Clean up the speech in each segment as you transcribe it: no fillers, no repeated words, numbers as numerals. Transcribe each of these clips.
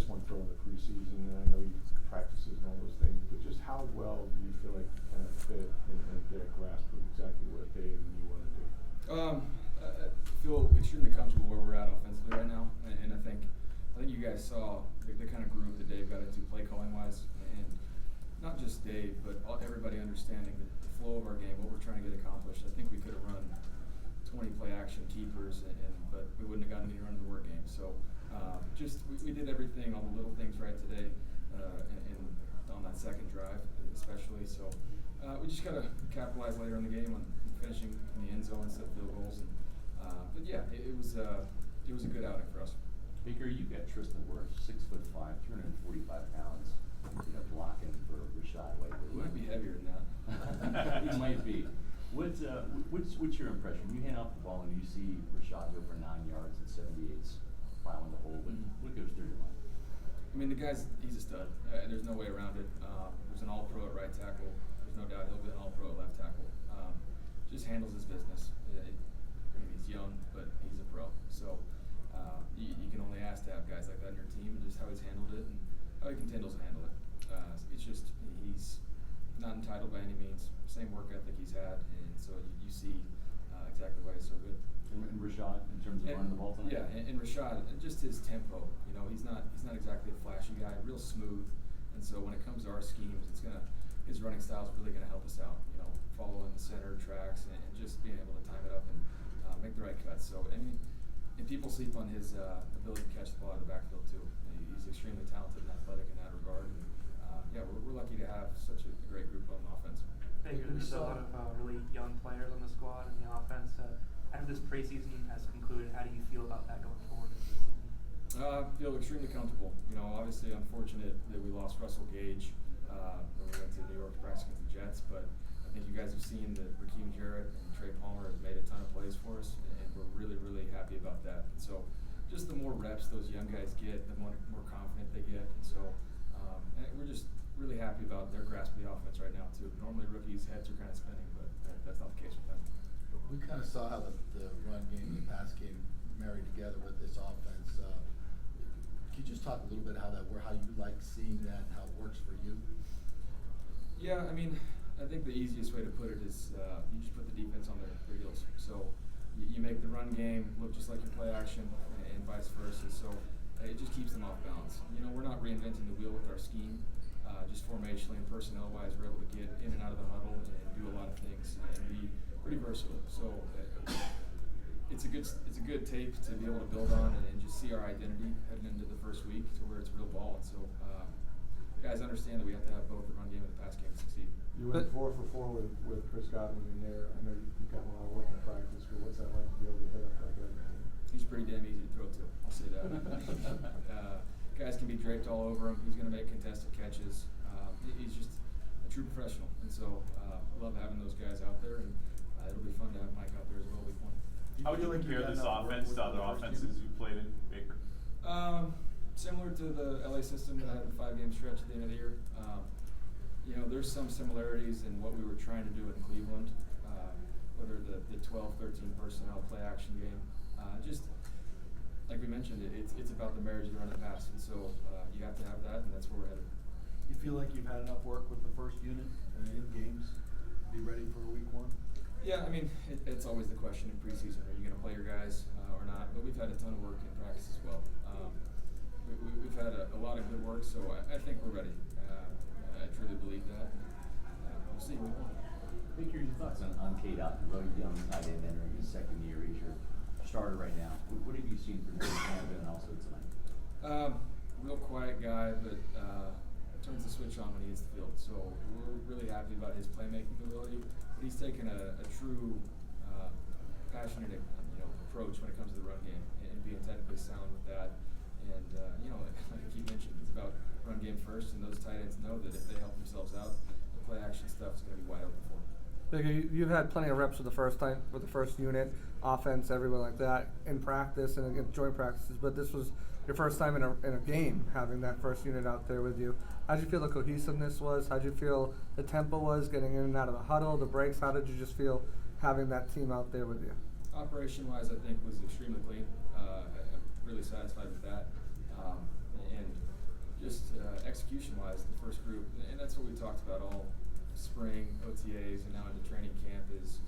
missed one throw in the preseason, and I know you practices and all those things, but just how well do you feel like you kind of fit and get a grasp of exactly what Dave and you want to do? I feel extremely comfortable where we're at offensively right now, and I think you guys saw the kind of groove that Dave got into play calling wise, and not just Dave, but everybody understanding the flow of our game, what we're trying to get accomplished. I think we could have run 20 play action keepers, but we wouldn't have gotten any run of the work game. So we did everything, all the little things right today, and on that second drive especially. So we just got to capitalize later in the game on finishing in the end zone instead of field goals. But yeah, it was a good outing for us. Baker, you got Tristan Wirfs, 6'5", 245 pounds. You know, blocking for Rashad White. He might be heavier than that. He might be. What's your impression? You hand off the ball and you see Rashad go for 9 yards at 78s, plowing the hole. What goes through your mind? I mean, he's a stud. There's no way around it. There's an all-pro at right tackle. There's no doubt he'll be an all-pro at left tackle. Just handles his business. He's young, but he's a pro. So you can only ask to have guys like that on your team, and just how he's handled it and how he continues to handle it. It's just he's not entitled by any means. Same work ethic he's had, and so you see exactly why he's so good. And Rashad, in terms of running the ball tonight? Yeah, and Rashad, just his tempo. You know, he's not exactly a flashy guy, real smooth. And so when it comes to our schemes, his running style is really gonna help us out. You know, following the center tracks and just being able to time it up and make the right cuts. So and people sleep on his ability to catch the ball out of the backfield too. He's extremely talented and athletic in that regard. And yeah, we're lucky to have such a great group on offense. Baker, there's a lot of really young players on the squad and the offense. After this preseason has concluded, how do you feel about that going forward into the season? I feel extremely comfortable. You know, obviously unfortunate that we lost Russell Gage when we went to New York to practice against the Jets, but I think you guys have seen that Raheem Jarrett and Trey Palmer have made a ton of plays for us, and we're really, really happy about that. And so just the more reps those young guys get, the more confident they get. And so and we're just really happy about their grasp of the offense right now too. Normally rookies' heads are kind of spinning, but that's not the case with them. We kind of saw how the run game and the pass game married together with this offense. Can you just talk a little bit how you like seeing that and how it works for you? Yeah, I mean, I think the easiest way to put it is you just put the defense on their heels. So you make the run game look just like your play action and vice versa. So it just keeps them off balance. You know, we're not reinventing the wheel with our scheme. Just formationally and personnel-wise, we're able to get in and out of the huddle and do a lot of things and be pretty versatile. So it's a good tape to be able to build on and just see our identity heading into the first week to where it's real ball. And so guys understand that we have to have both the run game and the pass game to succeed. You went 4 for 4 with Chris Godwin in there. I know you've got a lot of work in practice, but what's that like to be able to hit up like that? He's pretty damn easy to throw to. I'll say that. Guys can be draped all over him. He's going to make contested catches. He's just a true professional, and so love having those guys out there, and it'll be fun to have Mike out there as well week 1. How would you compare this offense to other offenses you've played in, Baker? Similar to the LA system that had the 5-game stretch at the end of the year. You know, there's some similarities in what we were trying to do in Cleveland, whether the 12-13 personnel play action game. Just like we mentioned, it's about the marriage of the run and pass, and so you have to have that, and that's where we're headed. You feel like you've had enough work with the first unit in games to be ready for week 1? Yeah, I mean, it's always the question in preseason: are you going to play your guys or not? But we've had a ton of work in practice as well. We've had a lot of good work, so I think we're ready. I truly believe that. We'll see. Baker, your thoughts on Cade Otton, really young tight end entering his second year. He's your starter right now. What have you seen from him and also tonight? Real quiet guy, but turns the switch on when he hits the field. So we're really happy about his playmaking ability. But he's taken a true passionate approach when it comes to the run game and being technically sound with that. And like you mentioned, it's about run game first, and those tight ends know that if they help themselves out, the play action stuff is going to be wide open for them. You've had plenty of reps with the first unit, offense, everywhere like that in practice and against joint practices. But this was your first time in a game having that first unit out there with you. How did you feel the cohesiveness was? How did you feel the tempo was getting in and out of the huddle, the breaks? How did you just feel having that team out there with you? Operation-wise, I think was extremely clean. I'm really satisfied with that. And execution-wise, the first group, and that's what we talked about all spring, OTAs, and now into training camp is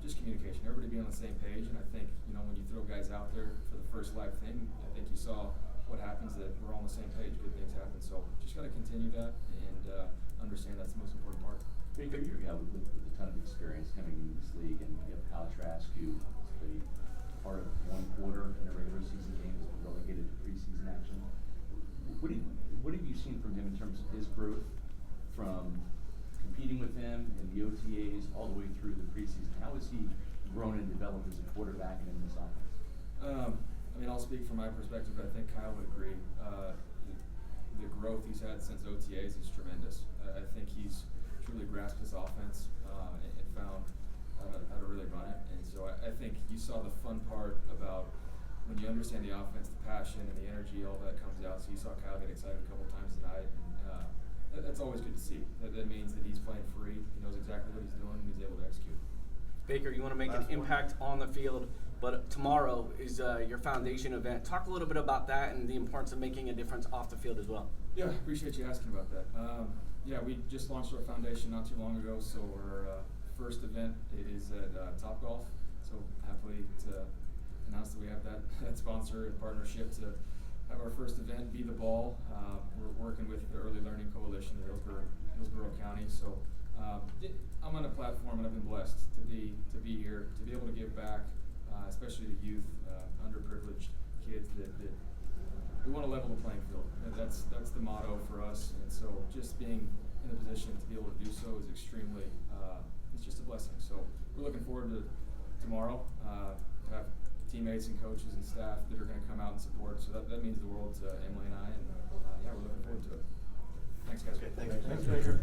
just communication. Everybody being on the same page, and I think, you know, when you throw guys out there for the first live thing, I think you saw what happens, that we're all on the same page, good things happen. So just got to continue that and understand that's the most important part. Baker, with a ton of experience coming into this league, and you have Kyle Trask, who played part of one quarter in a regular season game, has been relegated to preseason action. What have you seen from him in terms of his growth from competing with him in the OTAs all the way through the preseason? How has he grown and developed as a quarterback and in this offense? I mean, I'll speak from my perspective, but I think Kyle would agree. The growth he's had since OTAs is tremendous. I think he's truly grasped his offense and found how to really run it. And so I think you saw the fun part about when you understand the offense, the passion and the energy, all that comes out. So you saw Kyle get excited a couple times tonight. And that's always good to see. That means that he's playing free. He knows exactly what he's doing and he's able to execute. Baker, you want to make an impact on the field, but tomorrow is your foundation event. Talk a little bit about that and the importance of making a difference off the field as well. Yeah, appreciate you asking about that. Yeah, we just launched our foundation not too long ago, so our first event is at Topgolf. So happily to announce that we have that sponsor and partnership to have our first event, Be the Ball. We're working with the Early Learning Coalition in Hillsborough County. So I'm on a platform, and I've been blessed to be here, to be able to give back, especially to youth, underprivileged kids that we want to level the playing field. That's the motto for us, and so just being in a position to be able to do so is extremely, it's just a blessing. So we're looking forward to tomorrow, to have teammates and coaches and staff that are going to come out and support. So that means the world to Emily and I, and yeah, we're looking forward to it. Thanks, guys. Okay, thanks, Baker.